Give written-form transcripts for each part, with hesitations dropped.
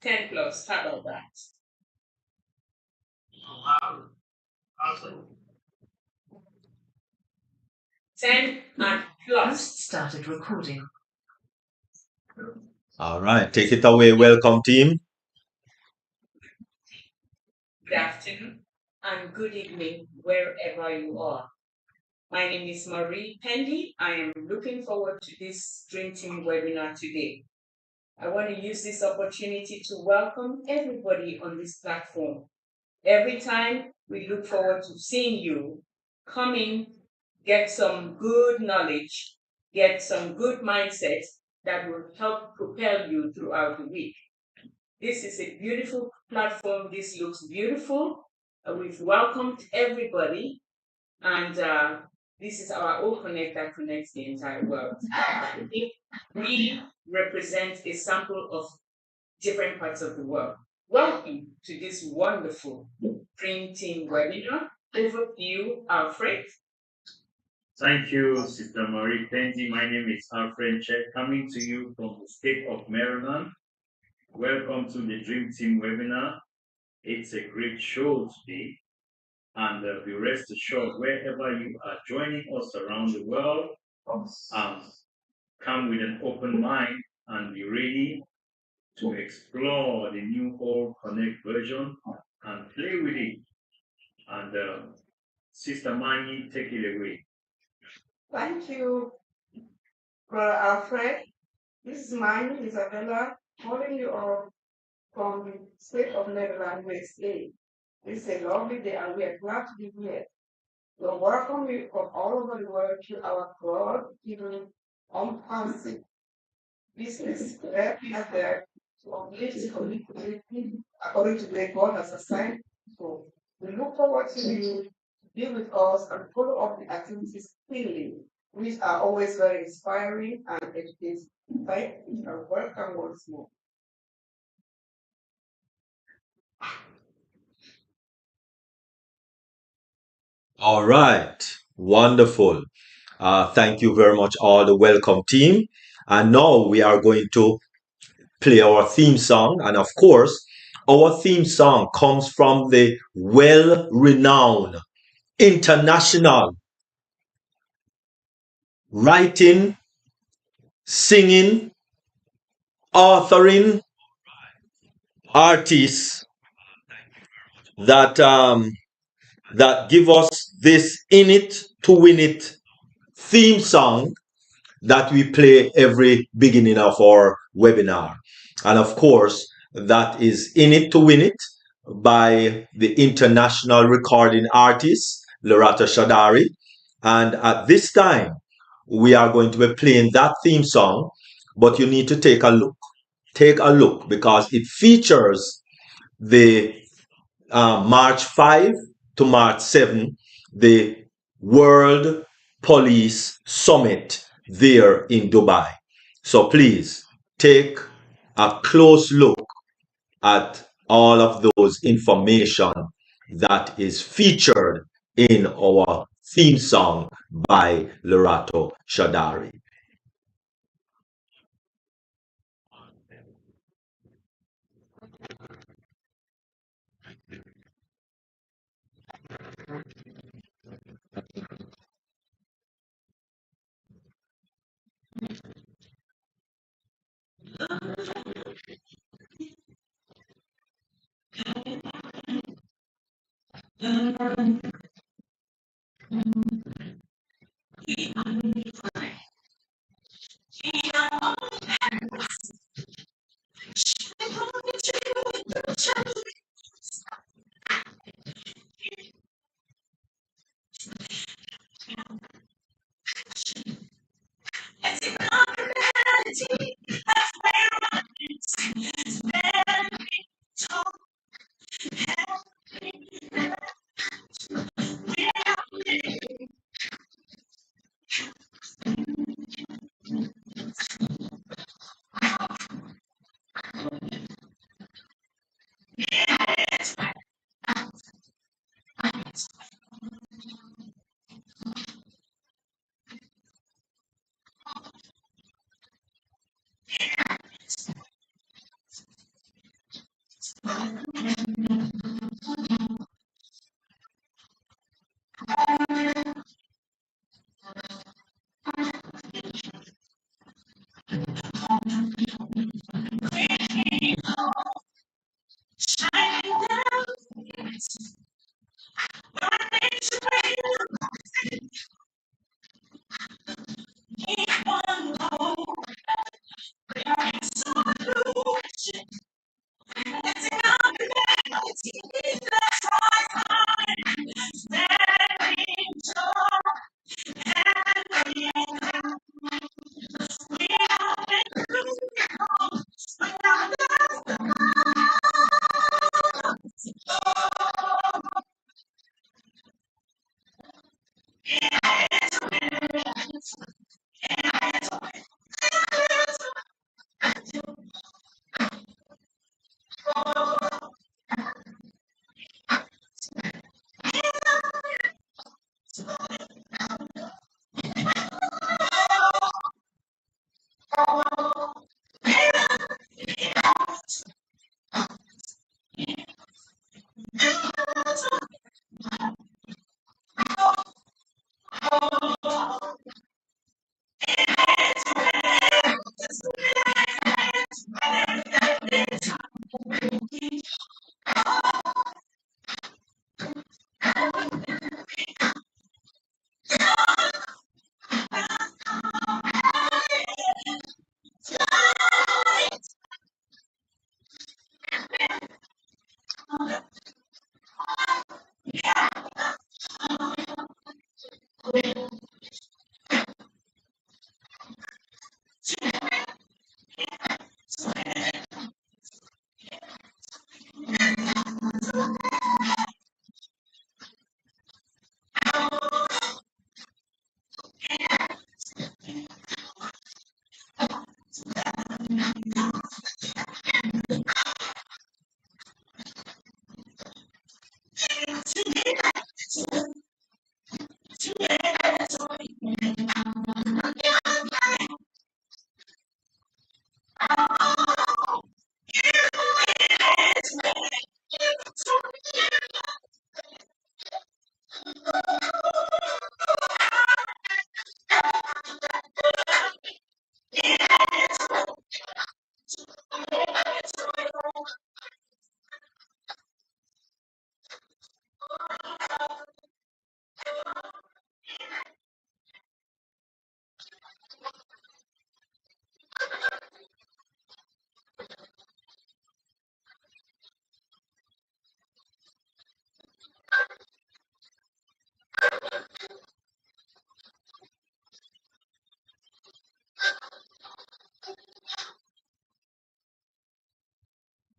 10 plus. How about that? Wow. Awesome. 10 and plus. Started recording. All right, take it away. Welcome, team. Good afternoon and good evening, wherever you are. My name is Marie Pendy. I am looking forward to this Dream Team webinar today. I want to use this opportunity to welcome everybody on this platform. Every time we look forward to seeing you come in, get some good knowledge, get some good mindset that will help propel you throughout the week. This is a beautiful platform. This looks beautiful. We've welcomed everybody, and this is our O Connect that connects the entire world. I think we represent a sample of different parts of the world. Welcome to this wonderful Dream Team webinar. Over to you, Alfred. Thank you, Sister Marie Pendy. My name is Alfred Check, coming to you from the state of Maryland. Welcome to the Dream Team webinar. It's a great show today, and be rest assured, wherever you are joining us around the world, come with an open mind and be ready to explore the new All Connect version and play with it. And Sister Mani, take it away. Thank you, Brother Alfred. This is Mani Isabella calling you all from the state of Netherlands, USA. It's a lovely day and we are glad to be here. We welcome you from all over the world to our God-given ONPASSIVE business where we are there to uplift the community according to the way God has assigned. So we look forward to you to be with us and follow up the activities clearly, which are always very inspiring and educative. Thank you and welcome once more. All right, wonderful. Thank you very much, all the welcome team. And now we are going to play our theme song. And of course, our theme song comes from the well-renowned international writing, singing, authoring artists that that give us this In It to Win It theme song that we play every beginning of our webinar. And of course, that is In It to Win It by the international recording artist, Lerato Shadare. And at this time, we are going to be playing that theme song, but you need to take a look. Take a look because it features the March 5 to March 7, the World Police Summit there in Dubai. So please take a close look at all of those information that is featured in our theme song by Lerato Shadare.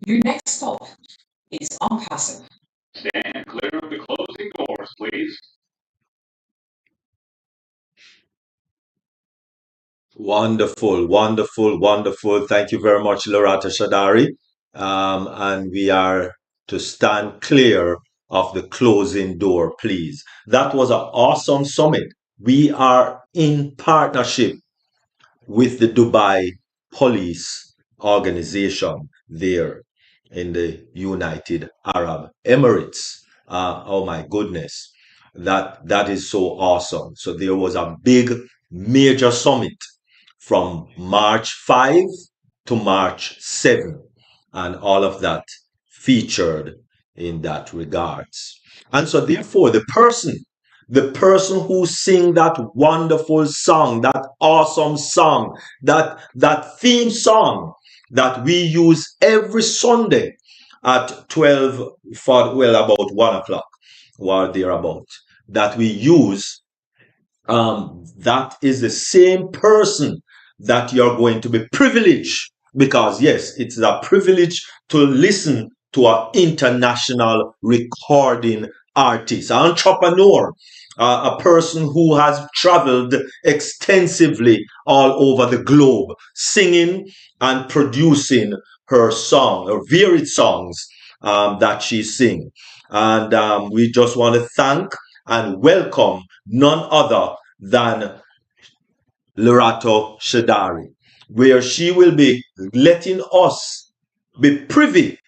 Your next stop is ONPASSIVE. Stand clear of the closing doors, please. Wonderful, wonderful, wonderful. Thank you very much, Lerato Shadare. And we are to stand clear of the closing door, please. That was an awesome summit. We are in partnership with the Dubai Police Organization there in the United Arab Emirates. Oh my goodness, that is so awesome. So there was a big major summit from March 5 to March 7, and all of that featured in that regards. And so therefore the person who sing that wonderful song, that awesome song, that theme song that we use every Sunday at 12 for, well, about 1 o'clock or thereabout, that we use, that is the same person that you're going to be privileged, because yes, it's a privilege to listen to an international recording artist, an entrepreneur, a person who has traveled extensively all over the globe, singing and producing her song, her varied songs that she sings. And we just want to thank and welcome none other than Lerato Shadare, where she will be letting us be privy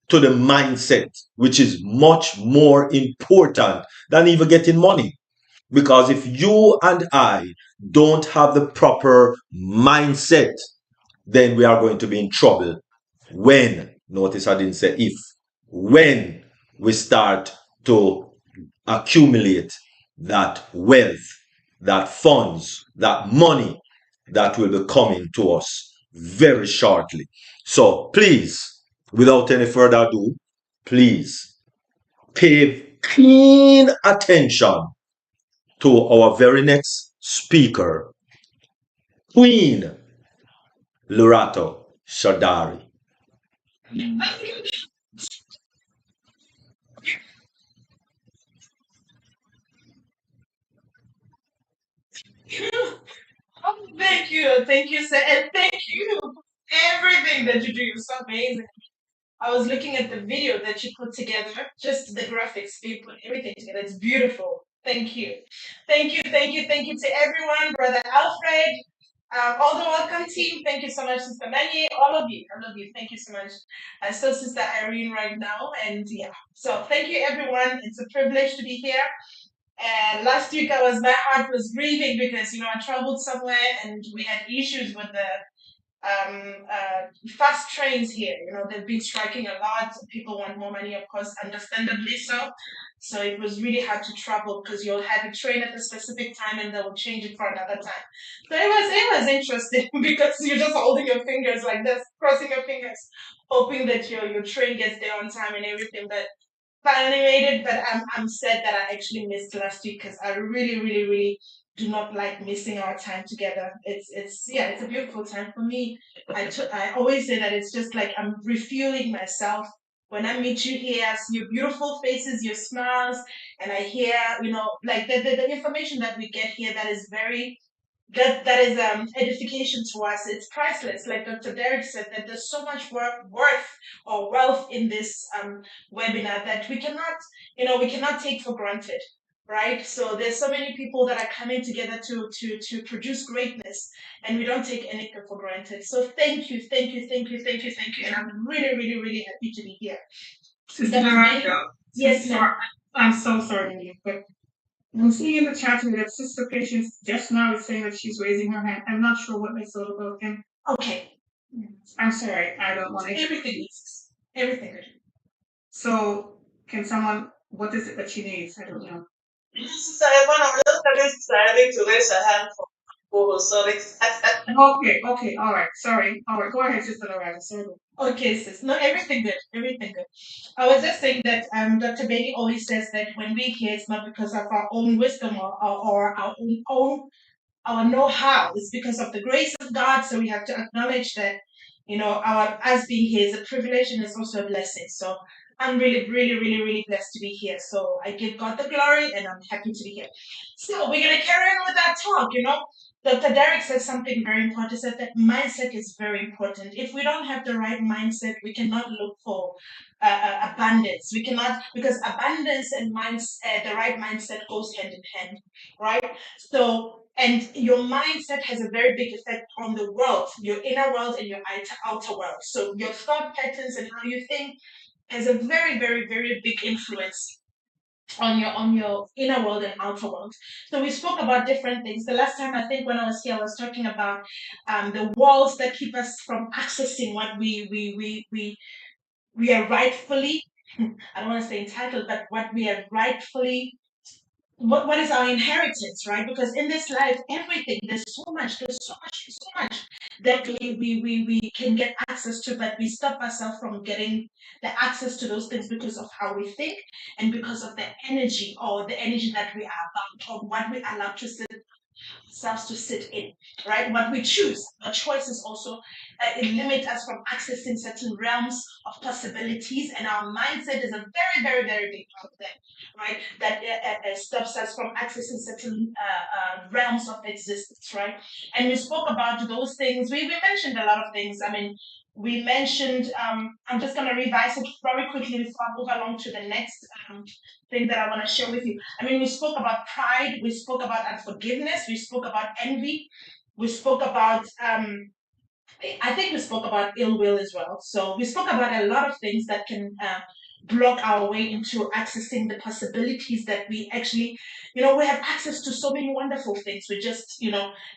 to the mindset, which is much more important than even getting money. Because if you and I don't have the proper mindset, then we are going to be in trouble when, notice I didn't say if, when we start to accumulate that wealth, that funds, that money that will be coming to us very shortly. So please, without any further ado, please pay keen attention to our very next speaker, Queen Lerato Shadare. Thank you, sir, and thank you for everything that you do. You're so amazing. I was looking at the video that you put together, just the graphics, you put everything together. It's beautiful. Thank you. Thank you, thank you, thank you to everyone, Brother Alfred, all the welcome team. Thank you so much, Sister Maggie, all of you. I love you. Thank you so much. I still Sister Irene right now, and yeah. So thank you, everyone. It's a privilege to be here. And last week, my heart was grieving because I traveled somewhere and we had issues with the fast trains here. They've been striking a lot. People want more money, of course, understandably so. So it was really hard to travel because you'll have a train at a specific time and they will change it for another time. So it was interesting because you're just holding your fingers like this, crossing your fingers, hoping that your train gets there on time and everything. But finally made it. But I'm sad that I actually missed last week because I really, really, really do not like missing our time together. It's a beautiful time for me. I always say that it's just like I'm refueling myself when I meet you here. I see your beautiful faces, your smiles, and I hear like the information that we get here that is very that is edification to us. It's priceless. Like Dr. Derek said, that there's so much worth or wealth in this webinar that we cannot take for granted, right? So there's so many people that are coming together to produce greatness, and we don't take anything for granted. So thank you, thank you, thank you, thank you, thank you, and I'm really, really, really happy to be here. Sister Lerato. Yes, ma'am. I'm so sorry, but I'm seeing in the chat room that Sister Patience just now is saying that she's raising her hand. I'm not sure what I saw about him. Okay. I'm sorry, I don't want to. Everything. So, can someone, what is it that she needs? I don't know. Sister Evan, I'm just starting to raise her hand for sorry. Okay, all right, sorry. All right, go ahead, Sister Loretta. Sorry. Okay, sis. No, everything good. Everything good. I was just saying that Dr. Benny always says that when we're here, it's not because of our own wisdom or our own our know-how. It's because of the grace of God. So we have to acknowledge that, our us being here is a privilege and it's also a blessing. So I'm really, really, really, really blessed to be here. So I give God the glory and I'm happy to be here. So we're gonna carry on with that talk, Dr. Derek said something very important. He said that mindset is very important. If we don't have the right mindset, we cannot look for abundance. We cannot, because abundance and the right mindset goes hand in hand, right? So, and your mindset has a very big effect on the world, your inner world and your outer world. So your thought patterns and how you think has a very, very, very big influence on your inner world and outer world. So we spoke about different things. The last time I think when I was here, I was talking about the walls that keep us from accessing what we are rightfully, I don't want to say entitled, but what we are rightfully, what is our inheritance, right? Because in this life, everything, there's so much that we can get access to, but we stop ourselves from getting the access to those things because of how we think and because of the energy that we are about or what we allow to sit ourselves to sit in, right? What we choose, our choices also it limit us from accessing certain realms of possibilities, and our mindset is a very, very, very big part of that, right? That stops us from accessing certain realms of existence, right? And we spoke about those things. We mentioned a lot of things. I mean, we mentioned, I'm just going to revise it very quickly before I move along to the next thing that I want to share with you. I mean, we spoke about pride, we spoke about unforgiveness, we spoke about envy, we spoke about I think we spoke about ill will as well. So we spoke about a lot of things that can block our way into accessing the possibilities that we actually, we have access to so many wonderful things. We just,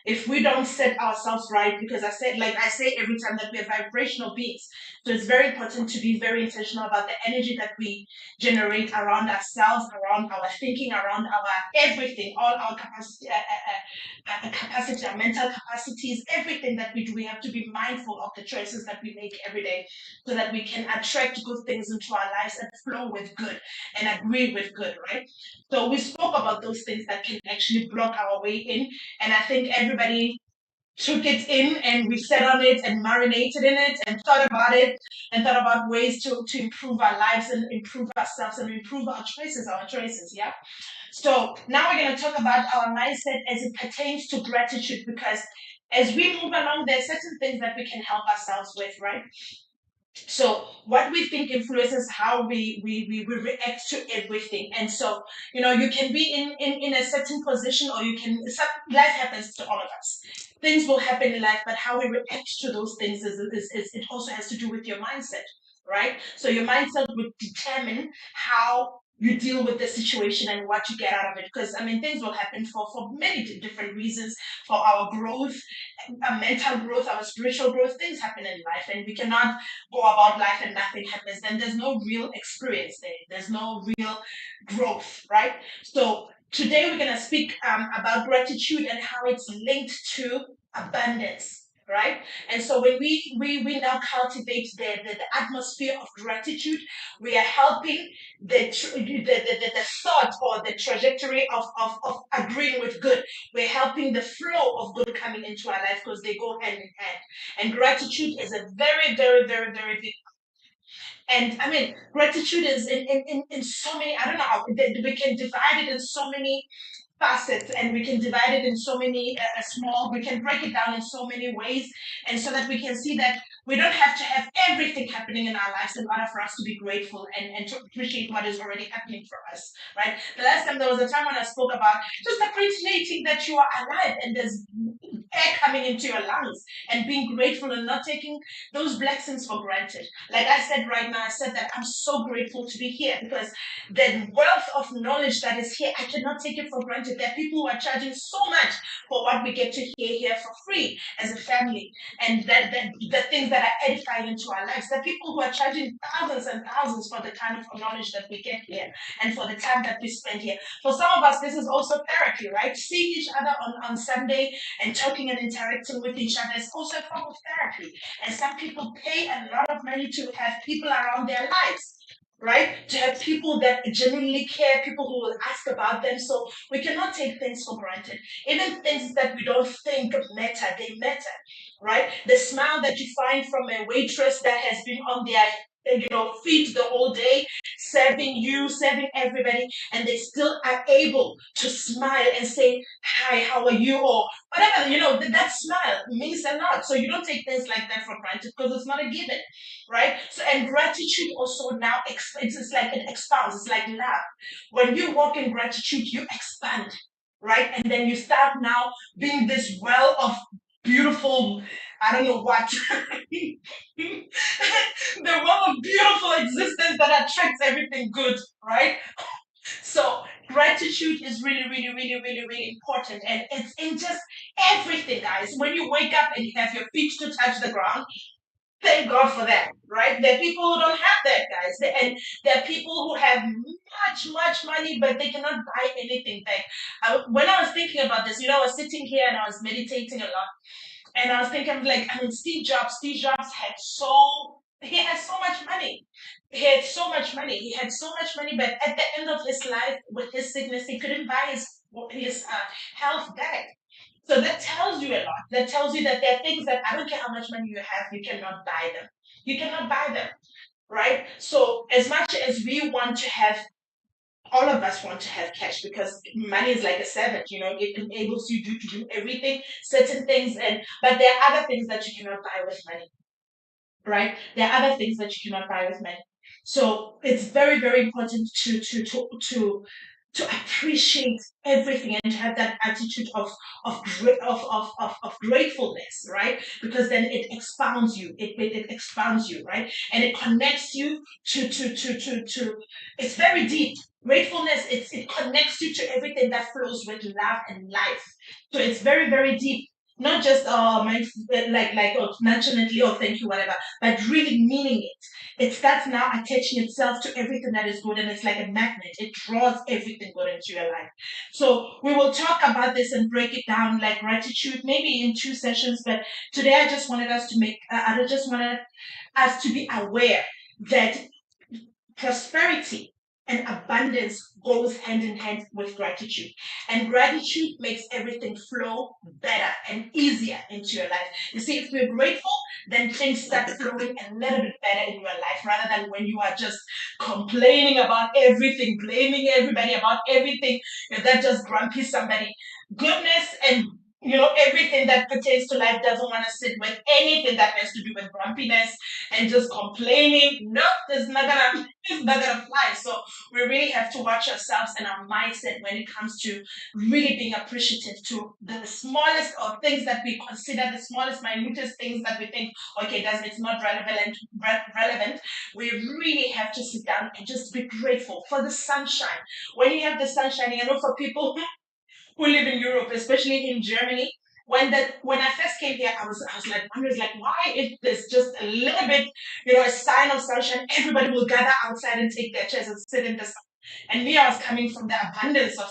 if we don't set ourselves right, because I say every time that we are vibrational beings. So it's very important to be very intentional about the energy that we generate around ourselves, around our thinking, around our everything, all our capacity, our mental capacities, everything that we do. We have to be mindful of the choices that we make every day so that we can attract good things into our lives and flow with good and agree with good, right? So we spoke about those things that can actually block our way in. And I think everybody took it in and we sat on it and marinated in it and thought about it and thought about ways to improve our lives and improve ourselves and improve our choices, yeah? So now we're going to talk about our mindset as it pertains to gratitude, because as we move along, there are certain things that we can help ourselves with, right? So what we think influences how we react to everything. And so, you can be in a certain position, or life happens to all of us. Things will happen in life, but how we react to those things is it also has to do with your mindset, right? So your mindset would determine how you deal with the situation and what you get out of it. Because things will happen for many different reasons, for our growth, our mental growth, our spiritual growth. Things happen in life, and we cannot go about life and nothing happens. Then there's no real experience there. There's no real growth, right? So today we're going to speak about gratitude and how it's linked to abundance. Right, and so when we now cultivate the atmosphere of gratitude, we are helping the thought or the trajectory of agreeing with good. We're helping the flow of good coming into our life, because they go hand in hand. And gratitude is a very, very, very, very big. And gratitude is in so many, I don't know how, we can divide it in so many facets, and we can divide it in so many we can break it down in so many ways, and so that we can see that we don't have to have everything happening in our lives in order for us to be grateful and to appreciate what is already happening for us, right? The last time, there was a time when I spoke about just appreciating that you are alive and there's air coming into your lungs, and being grateful and not taking those blessings for granted. Like I said right now, I said that I'm so grateful to be here, because the wealth of knowledge that is here, I cannot take it for granted. There are people who are charging so much for what we get to hear here for free as a family, and that the things that are edifying into our lives. There are people who are charging thousands and thousands for the kind of knowledge that we get here and for the time that we spend here. For some of us, this is also therapy, right? Seeing each other on Sunday and talking and interacting with each other is also a form of therapy. And some people pay a lot of money to have people around their lives, right? To have people that genuinely care, people who will ask about them. So we cannot take things for granted. Even things that we don't think matter, they matter, right? The smile that you find from a waitress that has been on their feet the whole day, serving you, serving everybody, and they still are able to smile and say, hi, how are you? Or whatever, that smile means a lot. So you don't take things like that for granted, because it's not a given, right? So, and gratitude also now it's like it expands. It's like love. When you walk in gratitude, you expand, right? And then you start now being this well of beautiful, I don't know what, the well of beautiful existence that attracts everything good, right? So gratitude is really, really, really, really, really important. And it's in just everything, guys. When you wake up and you have your feet to touch the ground, thank God for that, right? There are people who don't have that, guys. And there are people who have much, much money, but they cannot buy anything back. When I was thinking about this, I was sitting here and I was meditating a lot. And I was thinking, Steve Jobs he had so much money. He had so much money. He had so much money, but at the end of his life, with his sickness, he couldn't buy his health back. So that tells you a lot. That tells you that there are things that I don't care how much money you have, you cannot buy them. You cannot buy them, right? So as much as we want to have, all of us want to have cash, because money is like a servant, it enables you to do everything, certain things, but there are other things that you cannot buy with money, right? There are other things that you cannot buy with money. So it's very, very important to to appreciate everything and to have that attitude of gratefulness, right? Because then it expounds you, it expands you, right? And it connects you to it's very deep. Gratefulness, it connects you to everything that flows with love and life. So it's very, very deep. Not just my like oh, nonchalantly, oh thank you, whatever, but really meaning it. It starts now attaching itself to everything that is good, and it's like a magnet. It draws everything good into your life. So we will talk about this and break it down like gratitude, maybe in 2 sessions. But today I just wanted us to I just wanted us to be aware that prosperity and abundance goes hand in hand with gratitude. And gratitude makes everything flow better and easier into your life. You see, if we're grateful, then things start flowing a little bit better in your life rather than when you are just complaining about everything, blaming everybody about everything. That just grumpy somebody. Goodness and everything that pertains to life doesn't want to sit with anything that has to do with grumpiness and just complaining. No, it's not gonna fly. So we really have to watch ourselves and our mindset when it comes to really being appreciative to the smallest of things that we consider the smallest, minutest things that we think, okay, it's not relevant. We really have to sit down and just be grateful for the sunshine. When you have the sunshine, for people who live in Europe, especially in Germany. When I first came here, I was like wondering like why if there's just a little bit, a sign of sunshine, everybody will gather outside and take their chairs and sit in the sun. And me, I was coming from the abundance of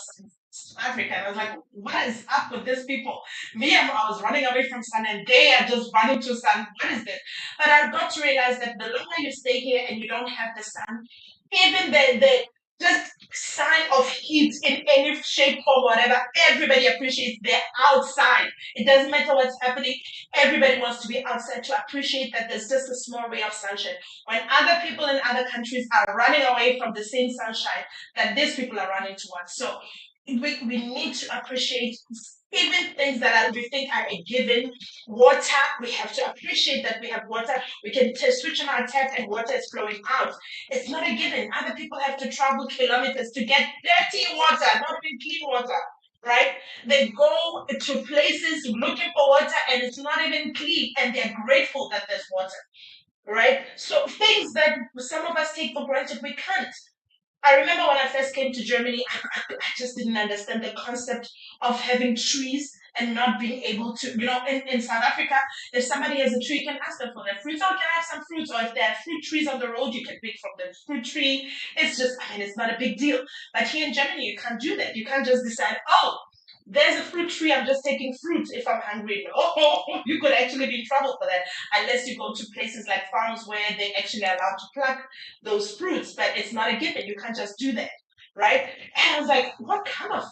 South Africa, and I was like, what is up with these people? Me, I was running away from sun, and they are just running to sun. What is this? But I got to realize that the longer you stay here and you don't have the sun, even the just sign of heat in any shape or whatever, everybody appreciates they're outside. It doesn't matter what's happening. Everybody wants to be outside to appreciate that there's just a small ray of sunshine. When other people in other countries are running away from the same sunshine that these people are running towards. So we need to appreciate even things that we think are a given. Water, we have to appreciate that we have water. We can switch on our tap and water is flowing out. It's not a given. Other people have to travel kilometers to get dirty water, not even clean water, right? They go to places looking for water and it's not even clean, and they're grateful that there's water, right? So things that some of us take for granted, we can't. I remember when I first came to Germany, I just didn't understand the concept of having trees and not being able to, in South Africa, if somebody has a tree, you can ask them for their fruits, or can I have some fruits? Or if there are fruit trees on the road, you can pick from the fruit tree. It's just, it's not a big deal. But here in Germany, you can't do that. You can't just decide, oh, there's a fruit tree, I'm just taking fruit if I'm hungry. Oh, you could actually be in trouble for that unless you go to places like farms where they actually allowed to pluck those fruits, but it's not a given. You can't just do that, right? And I was like, what kind of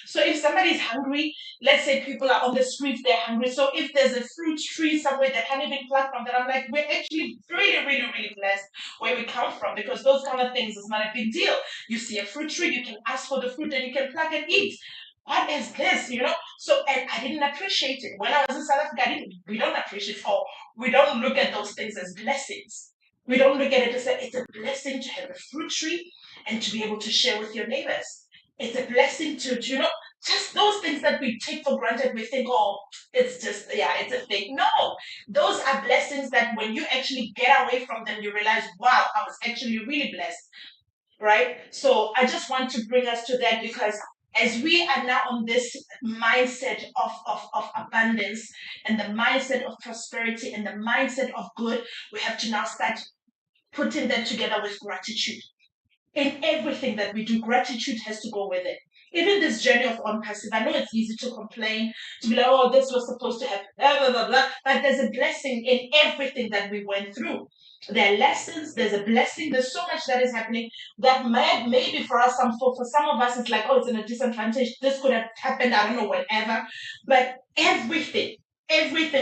so if somebody's hungry, let's say people are on the streets, they're hungry. So if there's a fruit tree somewhere that can't even pluck from that, I'm like, we're actually really, really, really blessed where we come from, because those kind of things is not a big deal. You see a fruit tree, you can ask for the fruit and you can pluck and eat. What is this? So, and I didn't appreciate it when I was in South Africa. We don't appreciate, or we don't look at those things as blessings. We don't look at it as it's a blessing to have a fruit tree and to be able to share with your neighbors. It's a blessing to just those things that we take for granted. We think, oh, it's just, it's a thing. No, those are blessings that when you actually get away from them, you realize, wow, I was actually really blessed, right? So I just want to bring us to that, because as we are now on this mindset of abundance and the mindset of prosperity and the mindset of good, we have to now start putting them together with gratitude. In everything that we do, gratitude has to go with it. Even this journey of ONPASSIVE, I know it's easy to complain, to be like, oh, this was supposed to happen, blah, blah, blah, blah. But there's a blessing in everything that we went through. There are lessons, there's a blessing, there's so much that is happening that maybe for us, for some of us, it's like, oh, it's in a disadvantage. This could have happened, I don't know, whenever. But everything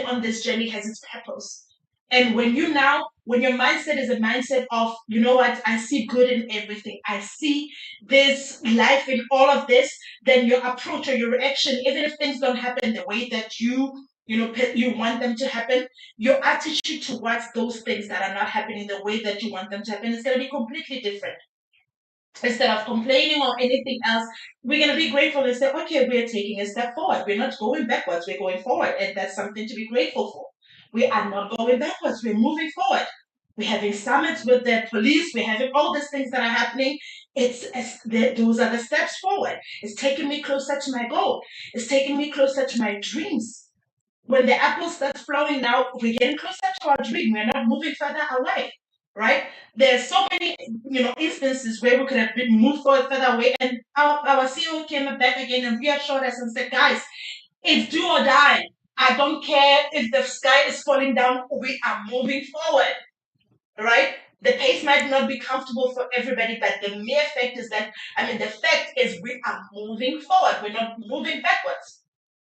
on this journey has its purpose. And when your mindset is a mindset of, you know what, I see good in everything, I see this life in all of this, then your approach or your reaction, even if things don't happen the way that you want them to happen, your attitude towards those things that are not happening the way that you want them to happen is going to be completely different. Instead of complaining or anything else, we're going to be grateful and say, okay, we're taking a step forward. We're not going backwards, we're going forward. And that's something to be grateful for. We are not going backwards, we're moving forward. We're having summits with the police, we're having all these things that are happening. Those are the steps forward. It's taking me closer to my goal. It's taking me closer to my dreams. When the apple starts flowing now, we're getting closer to our dream. We're not moving further away, right? There's so many, instances where we could have been moved forward further away, and our CEO came back again and reassured us and said, guys, it's do or die. I don't care if the sky is falling down, we are moving forward, right? The pace might not be comfortable for everybody, but the mere fact is that, the fact is we are moving forward. We're not moving backwards.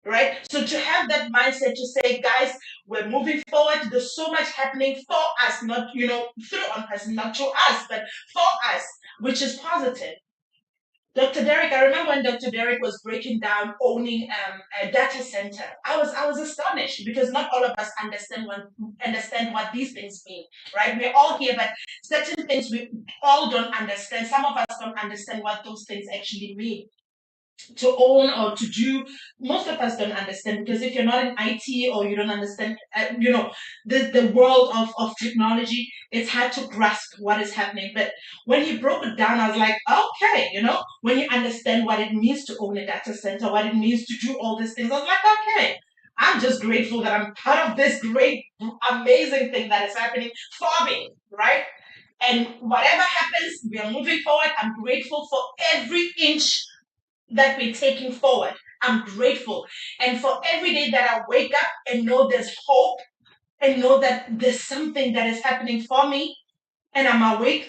Right? So to have that mindset to say, guys, we're moving forward. There's so much happening for us, not, through us, not to us, but for us, which is positive. Dr. Derek, I remember when Dr. Derek was breaking down owning a data center. I was astonished because not all of us understand what these things mean, right? We're all here, but certain things we all don't understand. Some of us don't understand what those things actually mean. To own or to do, most of us don't understand, because if you're not in IT or you don't understand, the world of technology, it's hard to grasp what is happening. But when you broke it down, I was like, okay, when you understand what it means to own a data center, what it means to do all these things, I was like, okay, I'm just grateful that I'm part of this great, amazing thing that is happening for me, right? And whatever happens, we are moving forward. I'm grateful for every inch that we're taking forward. I'm grateful. And for every day that I wake up and know there's hope and know that there's something that is happening for me, and I'm awake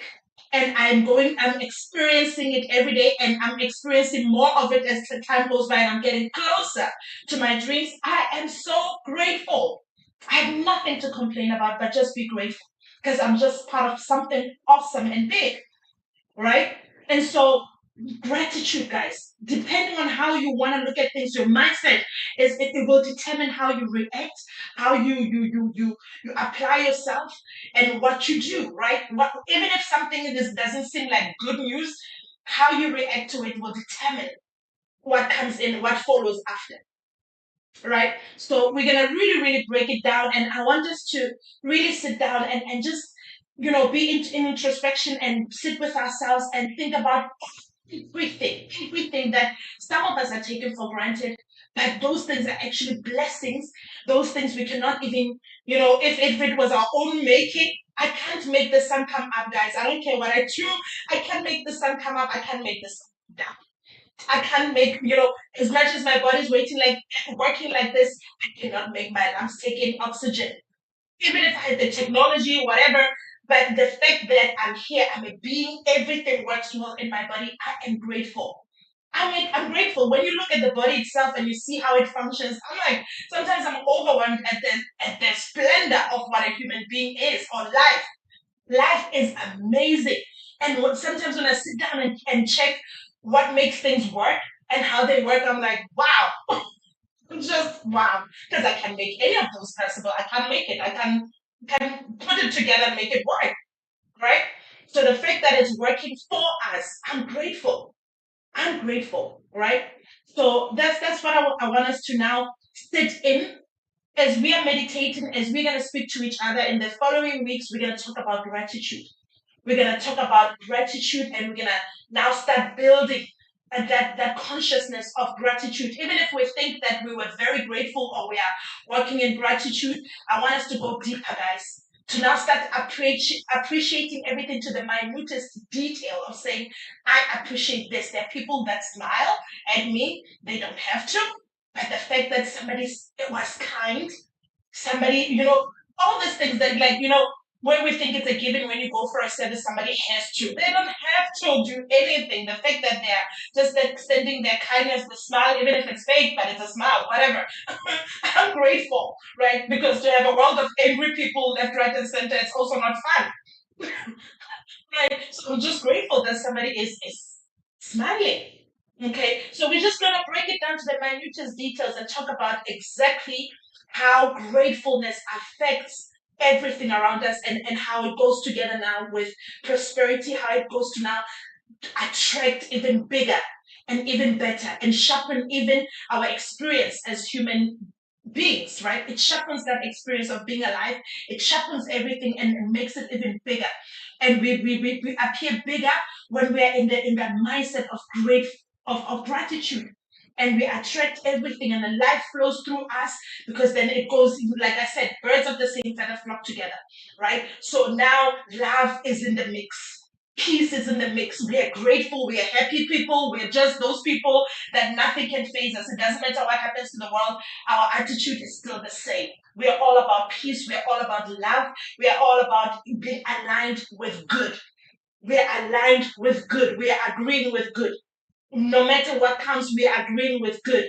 and I'm experiencing it every day, and I'm experiencing more of it as the time goes by, and I'm getting closer to my dreams. I am so grateful. I have nothing to complain about, but just be grateful, because I'm just part of something awesome and big, right? And so gratitude, guys, depending on how you want to look at things, your mindset it will determine how you react, how you apply yourself, and what you do, right? Even if something doesn't seem like good news, how you react to it will determine what comes in, what follows after, right? So we're gonna really, really break it down, and I want us to really sit down and just be in introspection and sit with ourselves and think about everything that some of us are taken for granted, but those things are actually blessings. Those things we cannot even, if it was our own making. I can't make the sun come up, guys. I don't care what I do. I can't make the sun come up. I can't make the sun down. I can't make, as much as my body's working like this, I cannot make my lungs take in oxygen. Even if I had the technology, whatever, but the fact that I'm here, I'm a being, everything works well in my body, I am grateful. I'm grateful. When you look at the body itself and you see how it functions, I'm like, sometimes I'm overwhelmed at the splendor of what a human being is, or life. Life is amazing. And sometimes when I sit down and check what makes things work and how they work, I'm like, wow. Just wow. Because I can't make any of those possible. I can't make it. I can put it together and make it work. Right? So the fact that it's working for us, I'm grateful. I'm grateful, right? So that's what I want us to now sit in as we are meditating, as we're going to speak to each other. In the following weeks, we're going to talk about gratitude. We're going to talk about gratitude, and we're going to now start building that consciousness of gratitude. Even if we think that we were very grateful or we are working in gratitude, I want us to go deeper, guys. To now start appreciating everything to the minutest detail of saying, I appreciate this. There are people that smile at me. They don't have to. But the fact that somebody was kind, somebody, all these things that, where we think it's a given when you go for a service, somebody has to. They don't have to do anything. The fact that they're just extending their kindness, the smile, even if it's fake, but it's a smile, whatever. I'm grateful, right? Because to have a world of angry people left, right, and center, it's also not fun. Right? So I'm just grateful that somebody is smiling. Okay, so we're just gonna break it down to the minutest details and talk about exactly how gratefulness affects everything around us, and how it goes together now with prosperity, how it goes to now attract even bigger and even better and sharpen even our experience as human beings, right? It sharpens that experience of being alive. It sharpens everything and makes it even bigger. And we appear bigger when we are in the mindset of gratitude. And we attract everything, and the life flows through us because then it goes, like I said, birds of the same feather flock together, right? So now love is in the mix. Peace is in the mix. We are grateful. We are happy people. We are just those people that nothing can phase us. It doesn't matter what happens to the world. Our attitude is still the same. We are all about peace. We are all about love. We are all about being aligned with good. We are aligned with good. We are agreeing with good. No matter what comes, we are agreeing with good.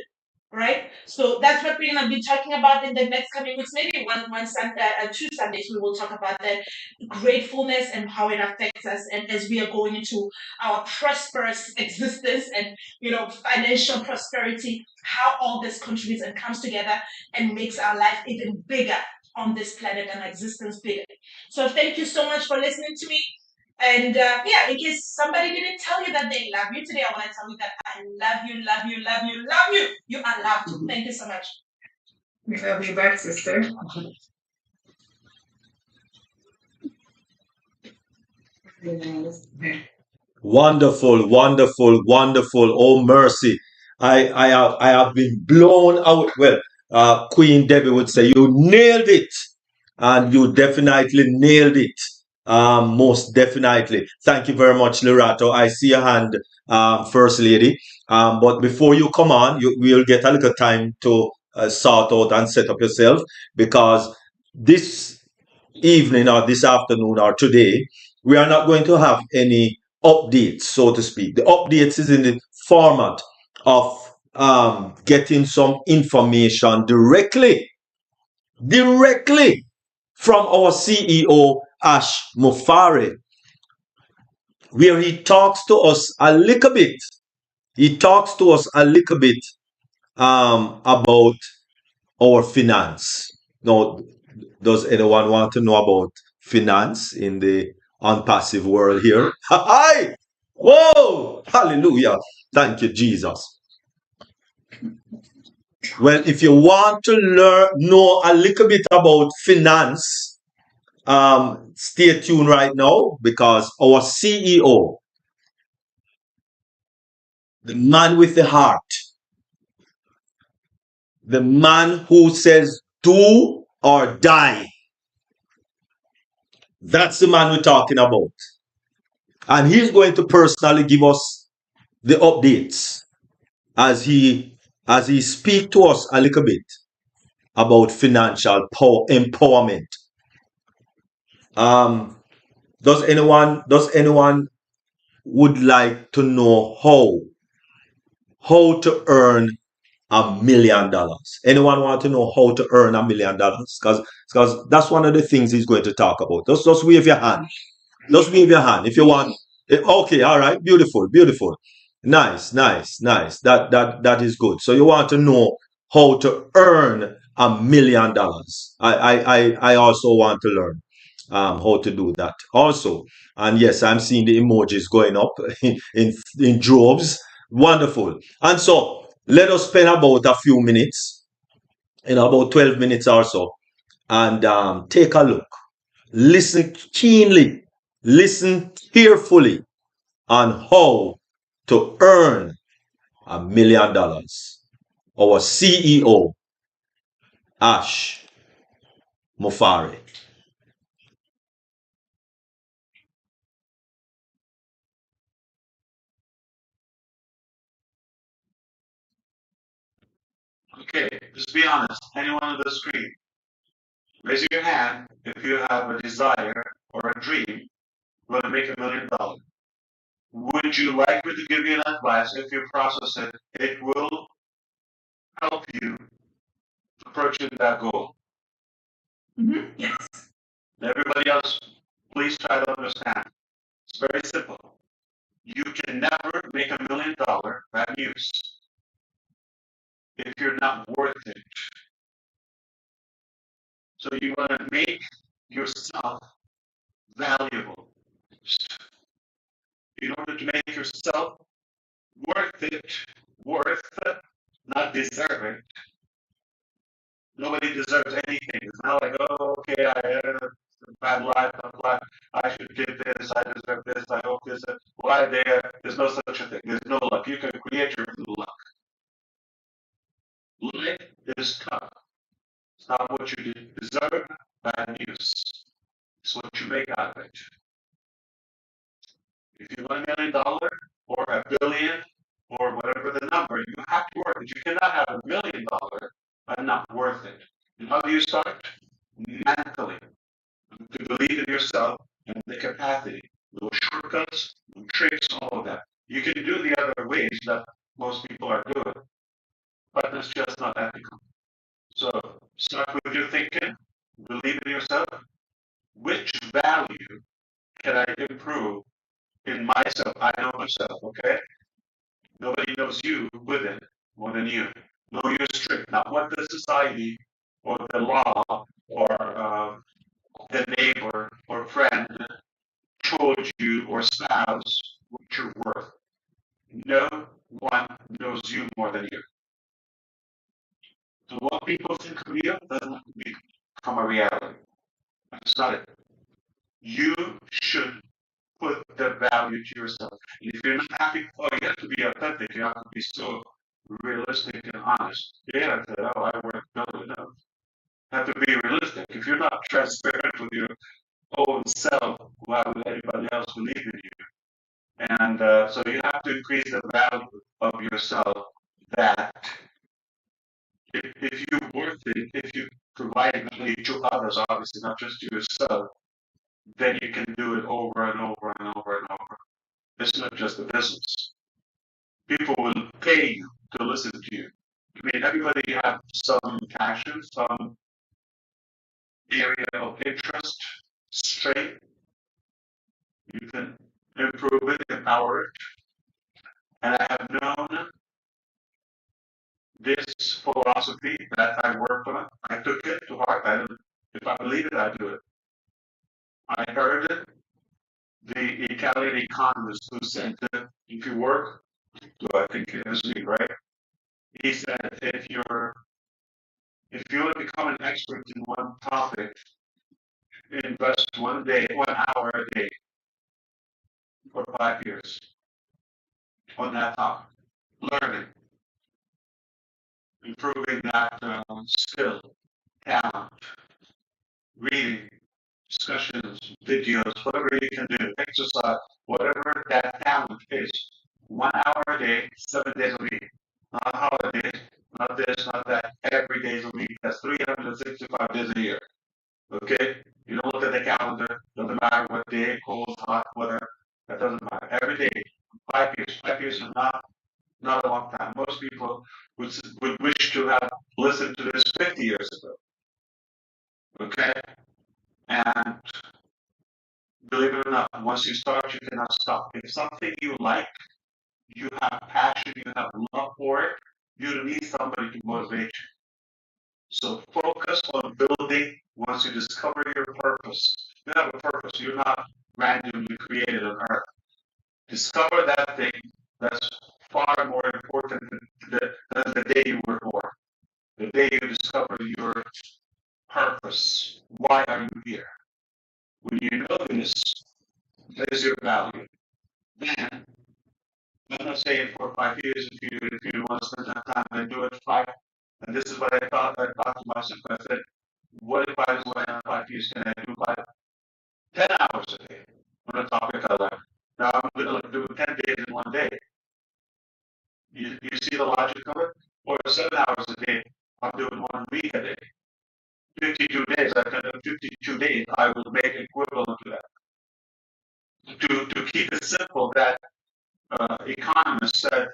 Right? So that's what we're going to be talking about in the next coming weeks. Maybe one Sunday, 2 Sundays, we will talk about that gratefulness and how it affects us, and as we are going into our prosperous existence and financial prosperity, how all this contributes and comes together and makes our life even bigger on this planet and existence bigger. So thank you so much for listening to me. And in case somebody didn't tell you that they love you today, I want to tell you that I love you, love you, love you, love you. You are loved. Thank you so much. We love you back, sister. Wonderful, wonderful, wonderful. Oh mercy. I have been blown out. Well, Queen Debbie would say you nailed it. And you definitely nailed it. Most definitely. Thank you very much, Lerato. I see your hand, First Lady. But before you come on, we'll get a little time to sort out and set up yourself, because this evening or this afternoon or today, we are not going to have any updates, so to speak. The updates is in the format of getting some information directly from our CEO, Ash Mufare, where he talks to us a little bit. He talks to us a little bit about our finance. Now, does anyone want to know about finance in the ONPASSIVE world here? Hi! Whoa! Hallelujah. Thank you, Jesus. Well, if you want to know a little bit about finance, stay tuned right now, because our CEO, the man with the heart, the man who says do or die, that's the man we're talking about. And he's going to personally give us the updates as he speak to us a little bit about financial empowerment. Does anyone would like to know how to earn $1 million? Anyone want to know how to earn $1 million? Because that's one of the things he's going to talk about. Just wave your hand. Just wave your hand if you want. Okay, all right, beautiful. Nice. That is good. So you want to know how to earn $1 million. I also want to learn how to do that also. And yes, I'm seeing the emojis going up in droves. Wonderful. And so let us spend about a few minutes, about 12 minutes or so, and take a look. Listen keenly, listen carefully on how to earn $1 million. Our CEO, Ash Mufare. Okay, just be honest. Anyone on the screen, raise your hand if you have a desire or a dream you want to make $1 million. Would you like me to give you an advice? If you process it, it will help you approaching that goal. Yes. Everybody else, please try to understand. It's very simple. You can never make $1 million, bad news, if you're not worth it. So you want to make yourself valuable. in order to make yourself worth it, not deserve it. Nobody deserves anything. It's not like, oh, okay, I had a bad life, I should get this, I deserve this, I hope this. Why there's no such a thing. There's no luck. You can create your own luck. Life is tough. It's not what you deserve, bad news. It's what you make out of it. If you want $1 million or $1 billion or whatever the number, you have to work it. You cannot have $1 million and not worth it. And how do you start? Mentally. To believe in yourself and the capacity. No shortcuts, no tricks, all of that. You can do the other ways that most people are doing, but it's just not ethical. So start with your thinking, believe in yourself. Which value can I improve in myself? I know myself, okay? Nobody knows you with it more than you. Know your strength, not what the society or the law or the neighbor or friend told you or spouse what you're worth. No one knows you more than you. So what people think of you doesn't become a reality. That's not it. You should put the value to yourself. And if you're not happy, you have to be authentic. You have to be so realistic and honest. Yeah, I said, I work. No. You have to be realistic. If you're not transparent with your own self, why would anybody else believe in you? And so you have to increase the value of yourself that if you're worth it, if you provide value to others, obviously, not just to yourself, then you can do it over and over and over and over. It's not just a business. People will pay you to listen to you. I mean, everybody have some passion, some area of interest, strength. You can improve it, empower it. And I have known this philosophy that I worked on. I took it to heart. If I believe it, I do it. I heard it. The Italian economist who said that if you work, I think it was me, right? He said if you want to become an expert in one topic, invest 1 hour a day for 5 years on that topic, learning, improving that skill, talent, reading, discussions, videos, whatever you can do, exercise, whatever that talent is. 1 hour a day, 7 days a week. Not holidays, not this, not that. Every day a week. That's 365 days a year. Okay? You don't look at the calendar. Doesn't matter what day, cold, hot, whatever. That doesn't matter. Every day, 5 years. 5 years is not a long time. Most people would wish to have listened to this 50 years ago. Okay? And believe it or not, once you start, you cannot stop. If something you like, you have passion, you have love for it, you don't need somebody to motivate you. So focus on building once you discover your purpose. You have a purpose. You're not randomly created on earth. Discover that thing. That's far more important than the day you were born. The day you discover your purpose. Why are you here? When you know this, that is your value. Then, I'm not saying for 5 years, if you want to spend that time, then do it 5. And this is what I thought to myself. I said, what if I was going on 5 years? Can I do 10 hours a day on a topic I like? Now I'm going to do 10 days in 1 day. You see the logic of it? Or 7 hours a day, I'm doing 1 week a day. 52 days, I can do 52 days, I will make equivalent to that. To keep it simple, that economist said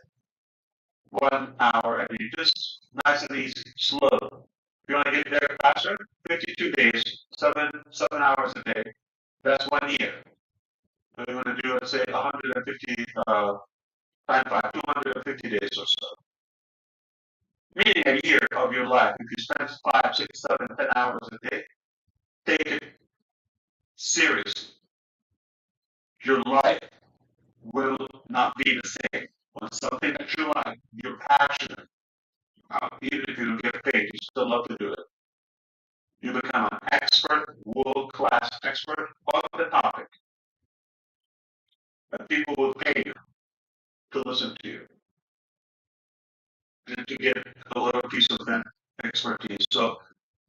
1 hour a day, just nice and easy, slow. If you want to get there faster, 52 days, 7 hours a day, that's 1 year. So you want to do, let's say, 150 times 5, 250 days or so. Meaning a year of your life, if you spend 5, 6, 7, 10 hours a day, take it seriously. Your life will not be the same. When something that you like, you're passionate about, even if you don't get paid, you still love to do it. You become an expert, world-class expert on the topic. And people will pay you to listen to you, to get a little piece of that expertise. So,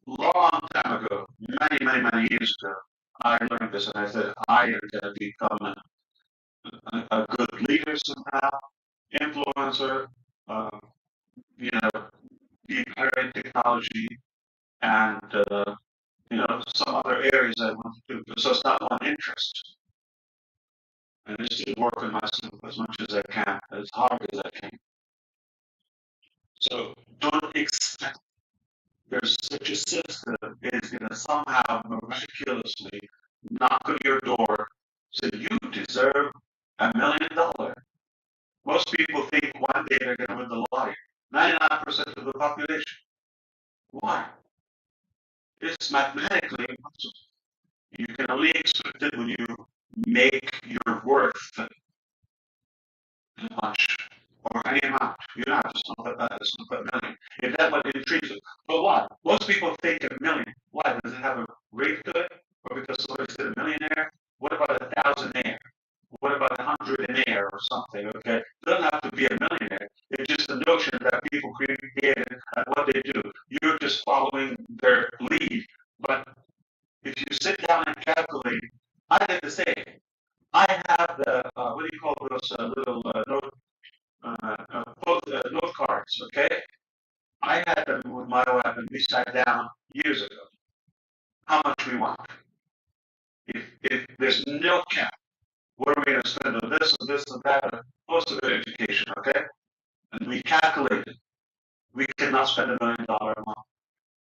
long time ago, many years ago, I learned this, and I said, I am going to become a good leader somehow, influencer, you know, be better in technology, and some other areas I want to do. So it's not one interest. And I just work on myself as much as I can, as hard as I can. So don't expect there's such a system is going to somehow miraculously knock on your door, say you deserve $1 million. Most people think one day they're going to win the lottery. 99% of the population. Why? It's mathematically impossible. You can only expect it when you make your worth much or any amount. You don't have to stop at that. It's not that million. If that's what intrigues you. But why? Most people think $1 million. Why? Does it have a rate to it? Or because somebody said a millionaire? What about 1,000-aire? What about 100-aire or something? Okay, it doesn't have to be a millionaire. It's just a notion that people created and what they do. You're just following their lead. But if you sit down and calculate, I did the same. I have the what do you call those little note cards? Okay, I had them with my wife, and we sat down years ago. How much we want? If there's no cap, what are we going to spend on this and this and that? Most of it education, okay? And we calculated. We cannot spend $1 million a month.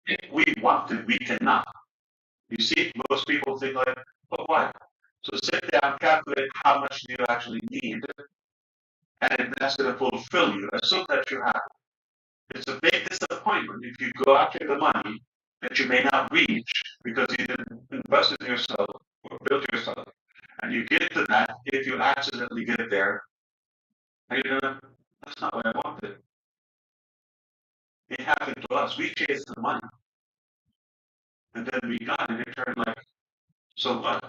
If we wanted, we cannot. You see, most people think like, but why? So sit down, calculate how much do you actually need, and that's going to fulfill you. Assume that you have. It's a big disappointment if you go after the money that you may not reach because you didn't invest in yourself or build yourself. And you get to that, if you accidentally get there, and you're gonna, that's not what I wanted. It happened to us. We chased the money. And then we got it. It turned like, so what?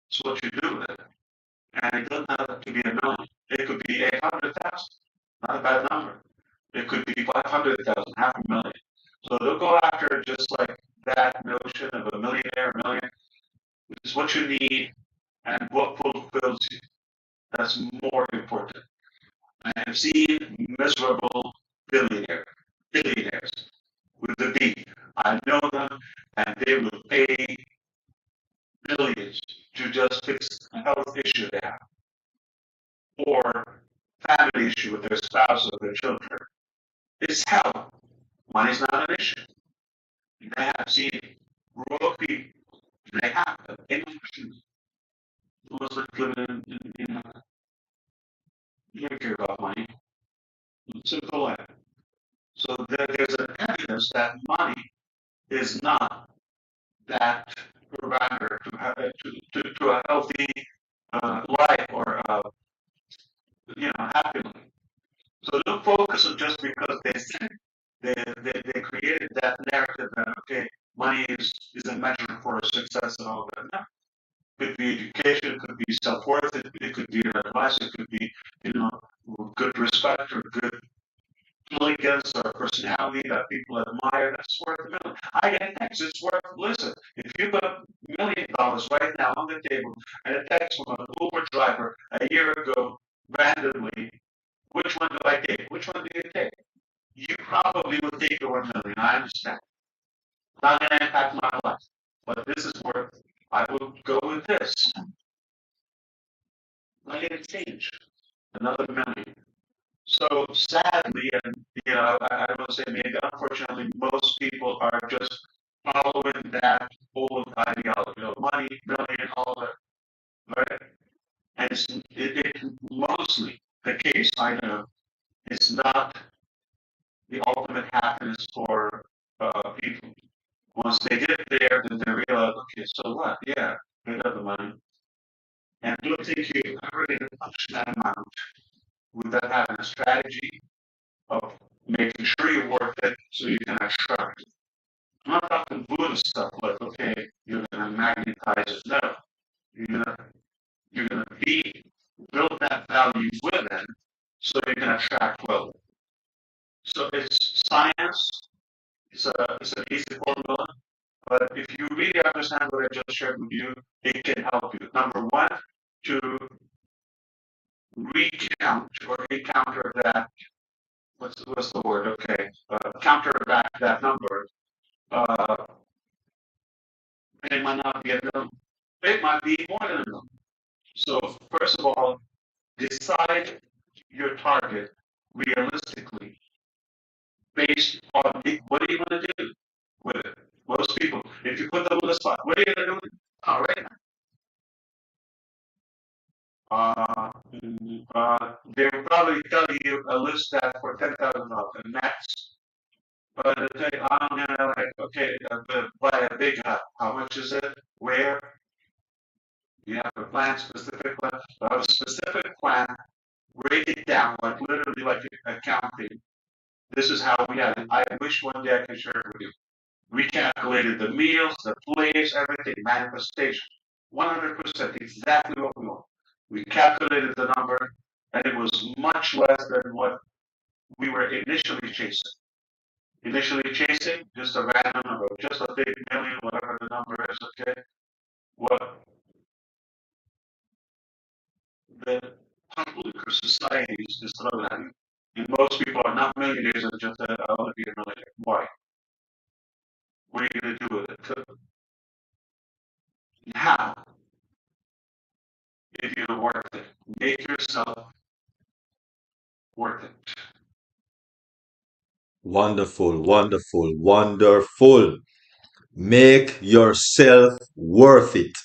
It's what you do with it. And it doesn't have to be $1 million. It could be 800,000. Not a bad number. It could be 500,000, $500,000. So they'll go after just like that notion of a millionaire, $1 million, which is what you need and what fulfills you. That's more important. I have seen miserable billionaires with a B. I know them, and they will pay billions to just fix a health issue they have, or family issue with their spouse or their children. It's hell. Money's not an issue. I have seen rural people. They have in Muslims living in you don't care about money. Simple life. So there's an evidence that money is not that parameter to a healthy life or happy life. So don't focus on just because they said they created that narrative that okay, money is a measure for success and all of that. No. It could be education, it could be self-worth, it could be advice, it could be good respect or good elegance or personality that people admire. That's worth $1 million. I get texts. It's worth. Listen, if you put $1 million right now on the table and a text from an Uber driver a year ago randomly, which one do I take? Which one do you take? You probably would take the $1 million. I understand. Not going to impact my life, but this is worth. I will go with this. I get change. Another $1 million. So sadly, and I don't say maybe, unfortunately, most people are just following that old ideology of money, million, all that, right? And it's mostly the case. I know it's not the ultimate happiness for people. Once they get there, then they realize, okay, so what? Yeah, they got the money. And don't think you ever that amount without having a strategy of making sure you're worth it so you can attract it. I'm not talking Buddha stuff like, okay, you're gonna magnetize it. No. You're gonna build that value within so you can attract wealth. So it's science, it's an easy formula, but if you really understand what I just shared with you, it can help you. Number one, to recount or encounter that, what's the word? Okay, counter back that number. It might not be a number. It might be more than a number. So first of all, decide your target realistically based on what are you going to do with it. Most people, if you put them on the spot, what are you going to do with it? All right. They'll probably tell you a list that for $10,000 and max. But they say, I'm gonna like, okay, buy a big house. How much is it? Where? You have a plan, specific plan. I have a specific plan. Break it down, like literally like accounting. This is how we had it. I wish one day I could share it with you. We calculated the meals, the place, everything, manifestation. 100% exactly what we want. We calculated the number, and it was much less than what we were initially chasing. Initially chasing, just a random number, just a big million, whatever the number is, okay? What the public societies is throwing at you. And most people are not millionaires and just I want to be a millionaire. Why? What are you going to do with it? How? If you're worth it, make yourself worth it. Wonderful, wonderful, wonderful. Make yourself worth it.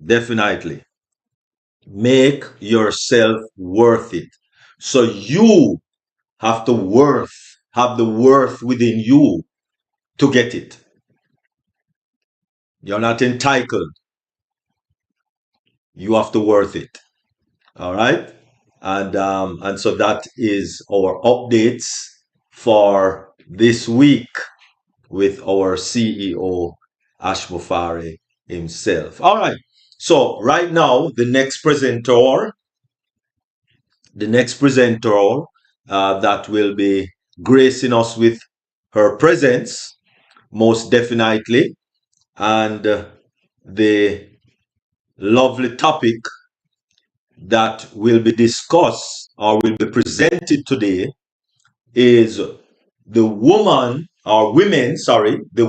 Definitely. Make yourself worth it. So you have the worth within you to get it. You're not entitled. You have to worth it. All right. And so that is our updates for this week with our CEO Ashmufari himself. All right. So right now, the next presenter that will be gracing us with her presence, most definitely, and the lovely topic that will be discussed or will be presented today is the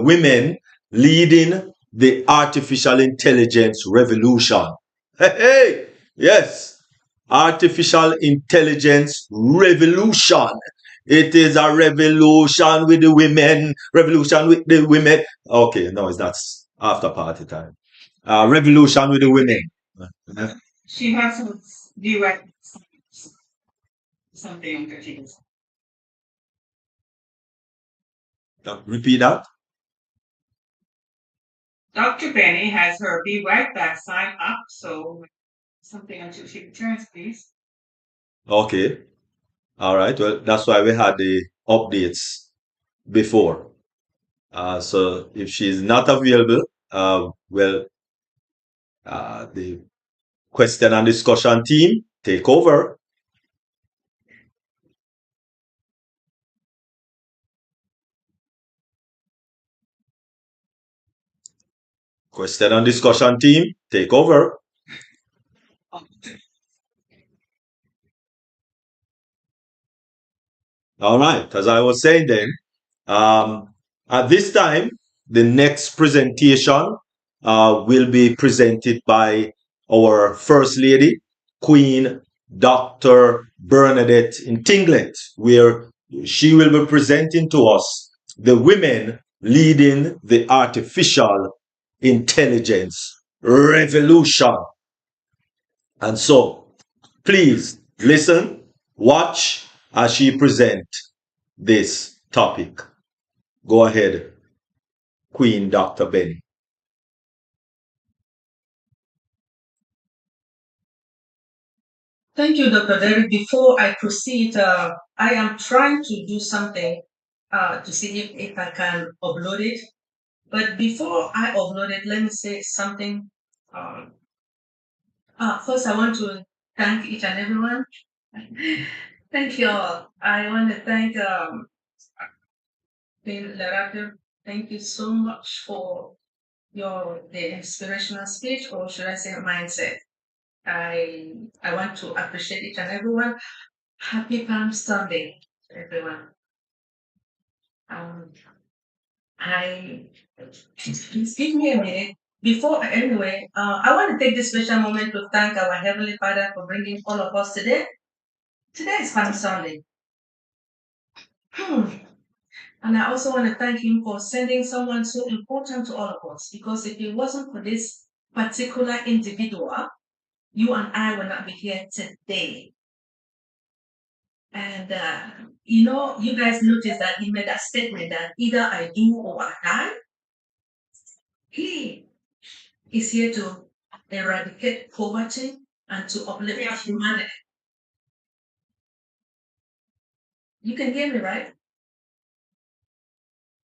women leading the artificial intelligence revolution. Hey, yes, artificial intelligence revolution. It is a revolution with the women. Okay, no, it's not after party time. Revolution with the women. She has some direct something on confused. Repeat that. Dr. Benny has her Be Right Back sign up, so something until she returns, please. Okay. All right. Well, that's why we had the updates before. So if she's not available, the question and discussion team take over. Question and discussion team take over. All right. As I was saying then, at this time, the next presentation will be presented by our First Lady, Queen Dr. Bernadette Ntinglet, where she will be presenting to us the women leading the artificial intelligence revolution. And so, please listen, watch as she presents this topic. Go ahead, Queen Dr. Benny. Thank you, Dr. Derek. Before I proceed, I am trying to do something to see if I can upload it. But before I upload it, let me say something. First, I want to thank each and everyone. Thank you all. I want to thank Lerato. Thank you so much for the inspirational speech, or should I say mindset. I want to appreciate each and everyone. Happy Palm Sunday, everyone. Please give me a minute. Before, anyway, I want to take this special moment to thank our Heavenly Father for bringing all of us today. Today is Palm Sunday. And I also want to thank Him for sending someone so important to all of us, because if it wasn't for this particular individual, you and I will not be here today. And, you guys noticed that He made that statement that either I do or I die. He is here to eradicate poverty and to uplift humanity. You can hear me, right?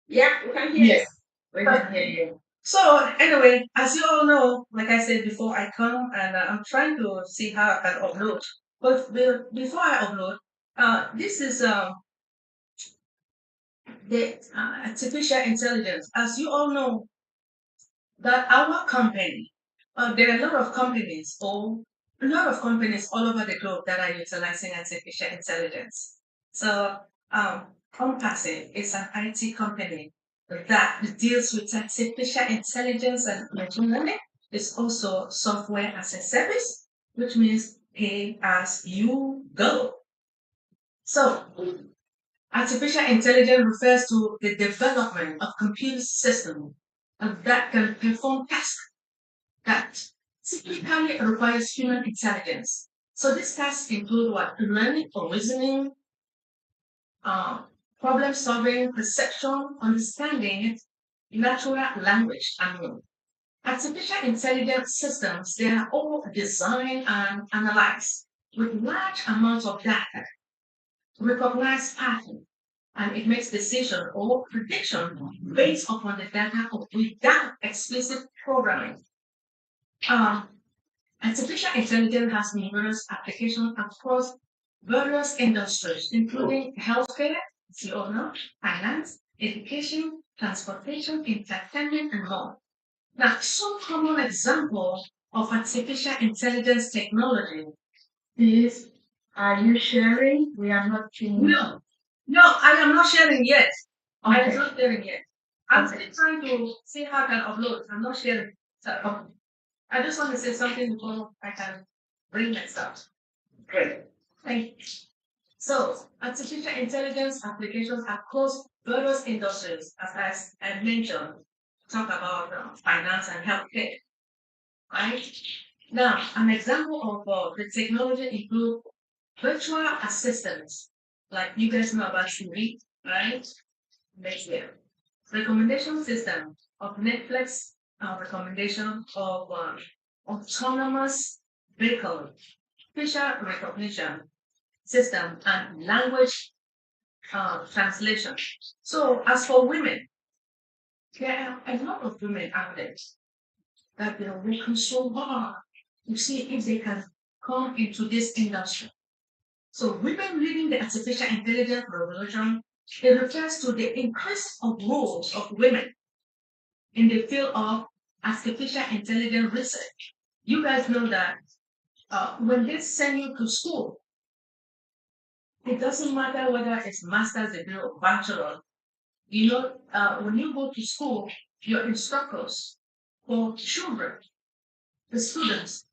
Yeah, we can hear you. We can hear you. So anyway, as you all know, like I said before, I come and I'm trying to see how I can upload. But before I upload, this is the artificial intelligence. As you all know, that our company, there are a lot of companies all over the globe that are utilizing artificial intelligence. So, ONPASSIVE is an IT company that deals with artificial intelligence and machine learning. It's also software as a service, which means pay as you go. So, artificial intelligence refers to the development of computer systems that can perform tasks that typically requires human intelligence. So these tasks include what? Learning or reasoning, problem solving, perception, understanding, natural language, and more. Artificial intelligence systems, they are all designed and analyzed with large amounts of data, recognize patterns, and it makes decision or prediction based upon the data without explicit programming. Artificial intelligence has numerous applications across various industries, including healthcare, as you all know, finance, education, transportation, entertainment, and more. Now, some common example of artificial intelligence technology is, are you sharing? We are not sharing. No, I am not sharing yet. Okay. I am not sharing yet. I'm still trying to see how I can upload. I'm not sharing. So, I just want to say something before I can bring next up. Great. Thank you. So, artificial intelligence applications across various industries, as I mentioned, talk about finance and healthcare. Right? Now, an example of the technology include virtual assistants, like you guys know about Siri, right? Next year. Recommendation system of Netflix, recommendation of autonomous vehicle, facial recognition system, and language translation. So, as for women, there are a lot of women out there that they are working so hard to see if they can come into this industry. So, women leading the artificial intelligence revolution, it refers to the increase of roles of women in the field of artificial intelligence research. You guys know that when they send you to school, it doesn't matter whether it's master's degree or bachelor. When you go to school, your instructors for children, the students,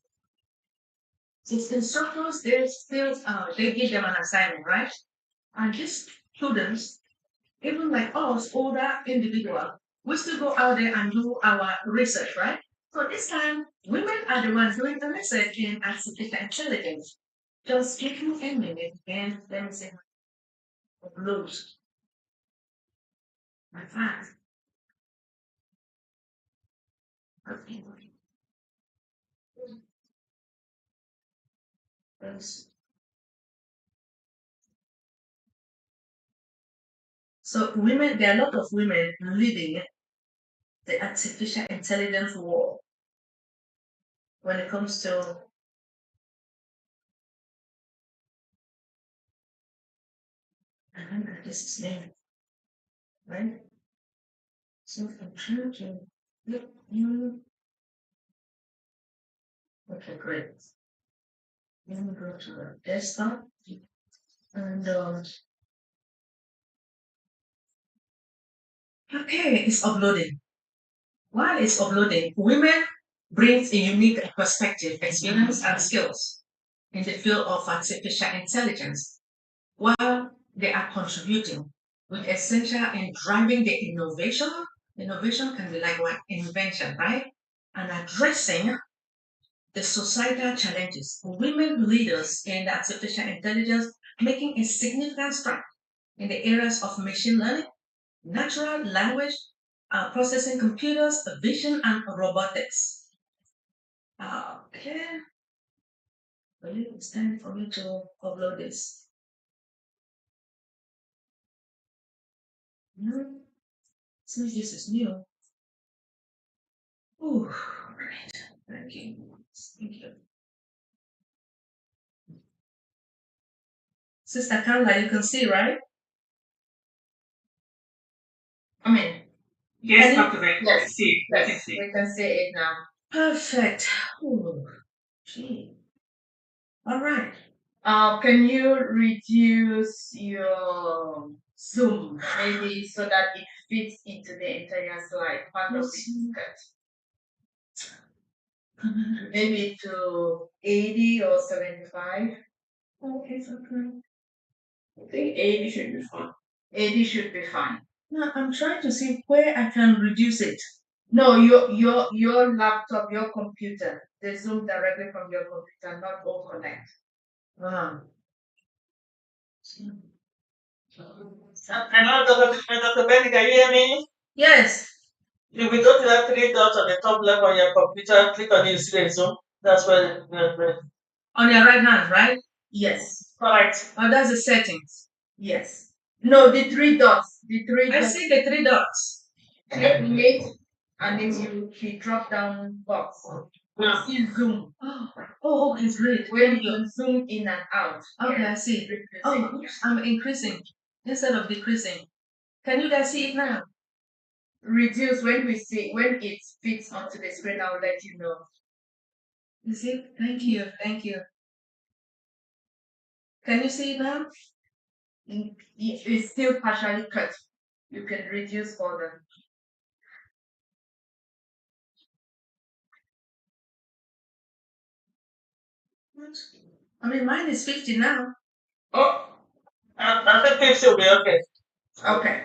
the instructors, they give them an assignment, right? And these students, even like us, older individuals, we still go out there and do our research, right? So this time, women are the ones doing the research in artificial intelligence. Just give me a minute and let me see upload my file. Okay. So women, there are a lot of women leading the artificial intelligence war when it comes to I remember this is name, right? So I'm trying to look okay, great. Let me go to the desktop and okay, it's uploading. While it's uploading, women brings a unique perspective, experience, and skills in the field of artificial intelligence, while they are contributing with essential in driving the innovation. Innovation can be like one invention, right? And addressing the societal challenges. Women leaders in artificial intelligence making a significant stride in the areas of machine learning, natural language processing computers, vision, and robotics. Okay. It's time for me to upload this. Since this is new. Oh, right. Thank you. Thank you. Sister Carla, you can see, right? I mean, Yes, Dr. Ben. Yes. See, I can Yes, see. we can see it now. Perfect. Oh, gee. All right. Can you reduce your zoom maybe so that it fits into the entire slide? Part of it cut. Maybe to 80 or 75. Okay, okay. I think 80 should be fine. 80 should be fine. Now I'm trying to see where I can reduce it. No, your laptop, your computer. They zoom directly from your computer, not all connect. Hello, Dr. Benny, can you hear me? Yes. If we go to that three dots on the top left on your computer, click on it, you see the Zoom. That's where On your right hand, right? Yes. Correct. Oh, that's the settings. Yes. No, the three dots. The three I dots. see the three dots. Click it, and then you drop down box. Yeah. See zoom. Oh, okay, great. Where you can zoom in and out. Okay, I see. Oh, I'm increasing instead of decreasing. Can you guys see it now? Reduce when it fits onto the screen. I'll let you know. You see? Thank you. Thank you. Can you see it now? It's still partially cut. You can reduce further. I mean, mine is 50 now. Oh, I think 50 will be okay. Okay.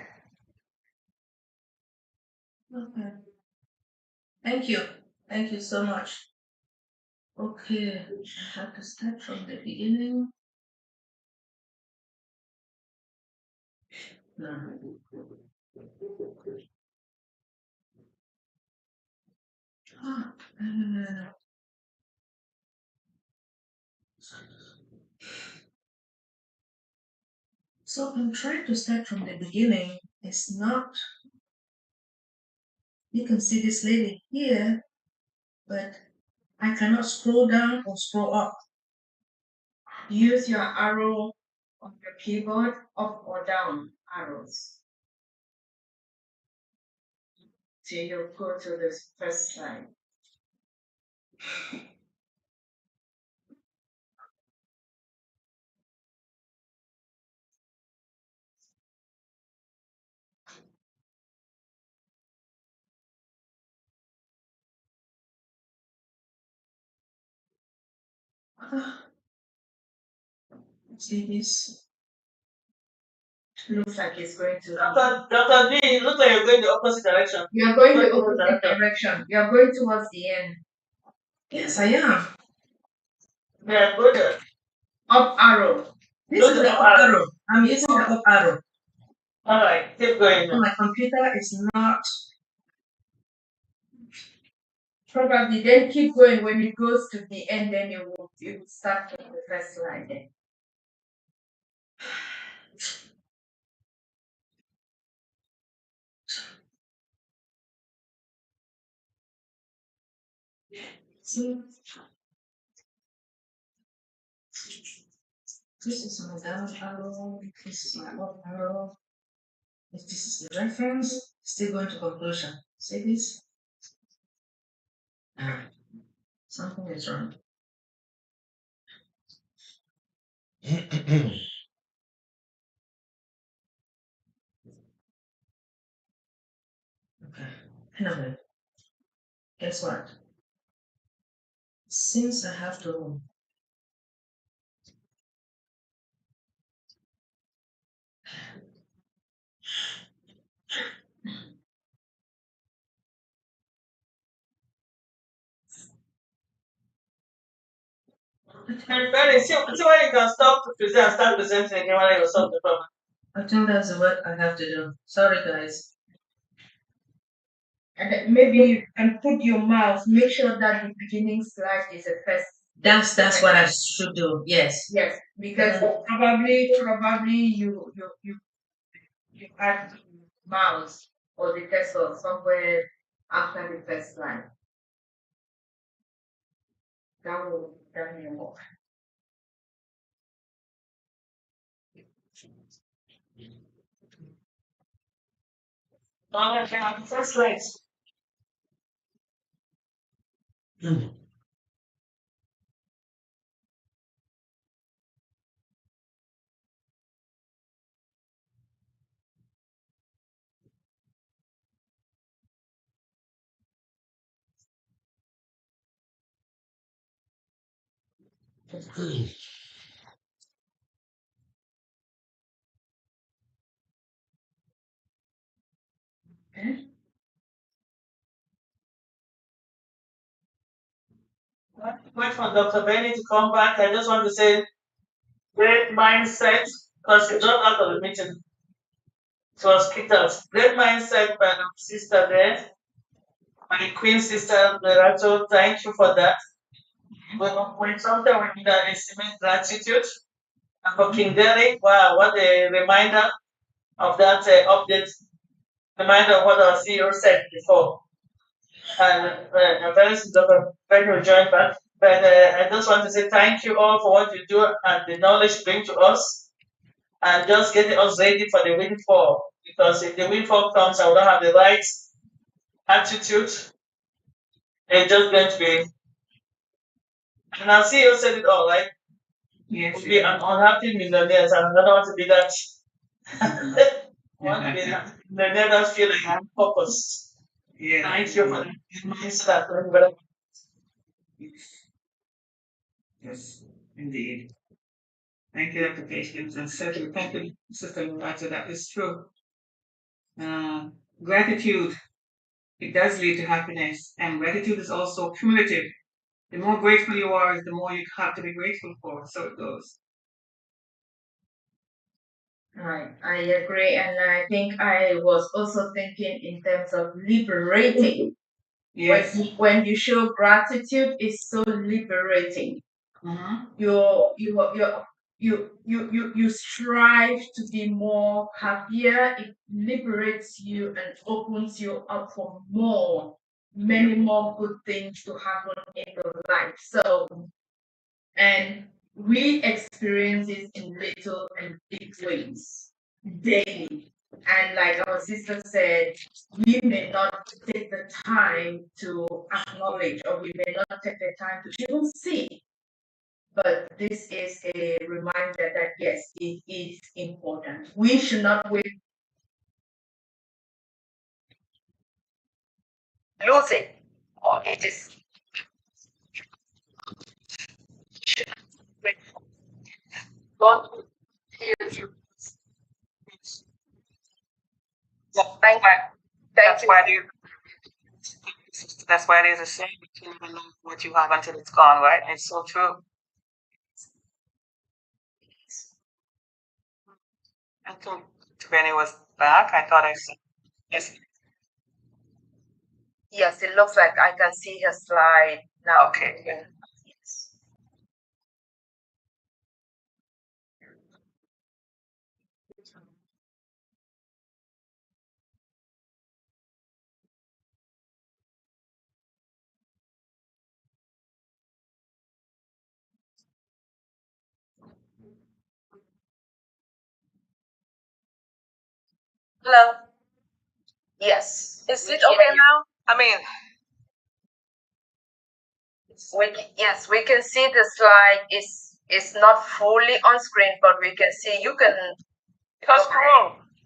Okay. Thank you. Thank you so much. Okay, I have to start from the beginning. No. So I'm trying to start from the beginning. It's not. You can see this lady here, but I cannot scroll down or scroll up. Use your arrow on your keyboard, up or down arrows, till you go to the first slide. See this? Looks like it's going to. Dr. D, it looks like you're going the opposite direction. You're going the opposite direction. You're going towards the end. Yes, I am. Yeah, go there. Up arrow. This is the up arrow. I'm using the up arrow. All right, keep going. So my computer is not. Probably then keep going. When it goes to the end, then you will start from the first slide then. So this is my down arrow, this is my up arrow. If this is the reference, still going to conclusion. See this? Something is wrong. Okay. Anyway, guess what? Since I have to Benny, see why you can stop to present and start presenting again when you solve the problem. I think that's what I have to do. Sorry, guys. And then maybe you can put your mouse. Make sure that the beginning slide is the first. That's what I should do. Yes. Yes, because probably you add the mouse or the cursor somewhere after the first slide. That will more. I have the first slide. Okay. Wait for Dr. Benny to come back. I just want to say great mindset because he dropped out of the meeting. It was kicked out. Great mindset by the sister there. My queen sister Lerato, thank you for that. When something we need to estimate gratitude. And for King Derek, wow, what a reminder of that update. Reminder of what our CEO said before. And very soon Dr. Benny will join back. But I just want to say thank you all for what you do and the knowledge you bring to us. And just getting us ready for the windfall. Because if the windfall comes and we don't have the right attitude, it's just going to be. And our CEO said it all, right? Yes. We'll be an unhappy millionaires, and I don't want to be that. I want to be a millionaire that feel like I'm purpose. Yeah. Thank you for the mindset. Yes, indeed. Thank you, Dr. Patience, and certainly thank you, Sister Lerato. That is true. Gratitude, it does lead to happiness, and gratitude is also cumulative. The more grateful you are, the more you have to be grateful for. So it goes. Right, I agree, and I think I was also thinking in terms of liberating. Yes. When you show gratitude, it's so liberating. You strive to be more happier. It liberates you and opens you up for many more good things to happen in your life. So, and we experience it in little and big ways daily. And like our sister said, we may not take the time to acknowledge, or we may not take the time to even see. But this is a reminder that yes, it is important. We should not wait. Lose it, or it is. God heals you. Thank you. That's why there's a saying, you never know what you have until it's gone, right? It's so true. I thought Benny was back. I thought I saw. Yes. Yes, it looks like I can see her slide now. Okay. Yeah. Hello. Yes. Is it okay now? I mean, yes, we can see the slide is not fully on screen, but we can see you can. That's cool.